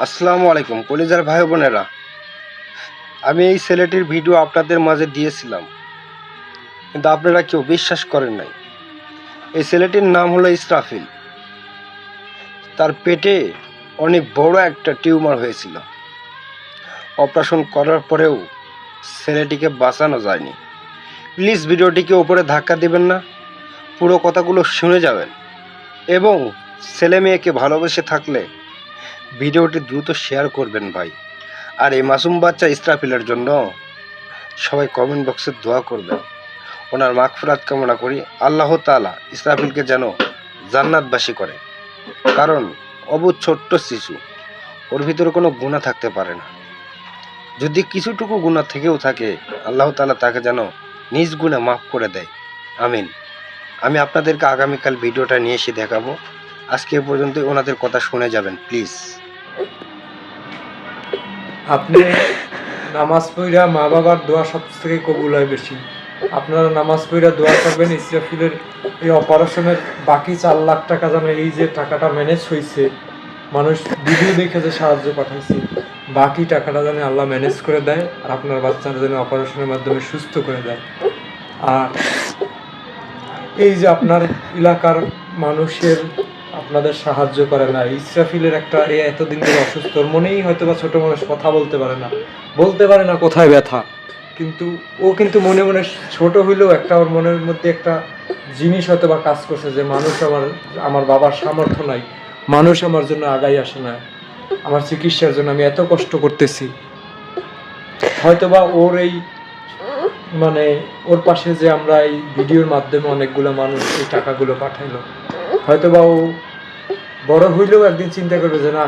আসসালামু আলাইকুম কলিজার ভাই বোনেরা, আমি এই ছেলেটির ভিডিও আপনাদের মাঝে দিয়েছিলাম, কিন্তু আপনারা কেউ বিশ্বাস করেন নাই। এই ছেলেটির নাম হলো ইসরাফিল। তার পেটে অনেক বড় একটা টিউমার হয়েছিল। অপারেশন করার পরেও ছেলেটিকে বাঁচানো যায়নি। প্লিজ ভিডিওটিকে ওপরে ধাক্কা দেবেন না, পুরো কথাগুলো শুনে যাবেন। এবং ছেলে মেয়েকে ভালোবেসে থাকলে ভিডিওটি দ্রুত শেয়ার করবেন ভাই। আর এই মাসুম বাচ্চা ইসরাফিলের জন্য সবাই কমেন্ট বক্সে দোয়া করবেন। ওনার মাগফিরাত কামনা করি। আল্লাহ তাআলা ইসরাফিলকে যেন জান্নাতবাসী করে, কারণ অবুঝ ছোট্ট শিশু, ওর ভিতরে কোনো গুনাহ থাকতে পারে না। যদি কিছুটুকু গুনাহ থেকেও থাকে, আল্লাহ তাআলা তাকে যেন নিজ গুনাহ মাফ করে দেয়। আমিন। আমি আপনাদেরকে আগামীকাল ভিডিওটা নিয়ে এসে দেখাবো। আজকে এ পর্যন্তই, ওনাদের কথা শুনে যাবেন প্লিজ। আপনি নামাজ পড়া মা বাবার দোয়া সব থেকে কবুল হয় বেশি। আপনারা নামাজ পড়া দোয়া করবেন ইসরাফিলের এই অপারেশনের বাকি 4 লাখ টাকা যেন, এই যে টাকাটা ম্যানেজ হয়েছে, মানুষ ভিডিও দেখে যে সাহায্য পাঠাইছে, বাকি টাকাটা যেন আল্লাহ ম্যানেজ করে দেয়, আর আপনার বাচ্চারা যেন অপারেশনের মাধ্যমে সুস্থ করে দেয়। আর এই যে আপনার এলাকার মানুষের আপনাদের সাহায্য করে না, ইসরাফিলের একটা এতদিন ধরে অসুস্থ, ওর মনেই হয়তো বা ছোট মানুষ কথা বলতে পারে না কোথায় ব্যথা, কিন্তু ও কিন্তু মনে মনে ছোট হইলেও একটা ওর মনের মধ্যে একটা জিনিস হয়তো বা কাজ করছে যে মানুষ আমার বাবার সামর্থ্য নাই, মানুষ আমার জন্য আগাই আসে না, আমার চিকিৎসার জন্য আমি এত কষ্ট করতেছি। হয়তোবা ওর এই মানে ওর পাশে যে আমরা এই ভিডিওর মাধ্যমে অনেকগুলো মানুষ এই টাকাগুলো পাঠাইলো, হয়তোবা ও বড় হইলেও একদিন চিন্তা করবে যে না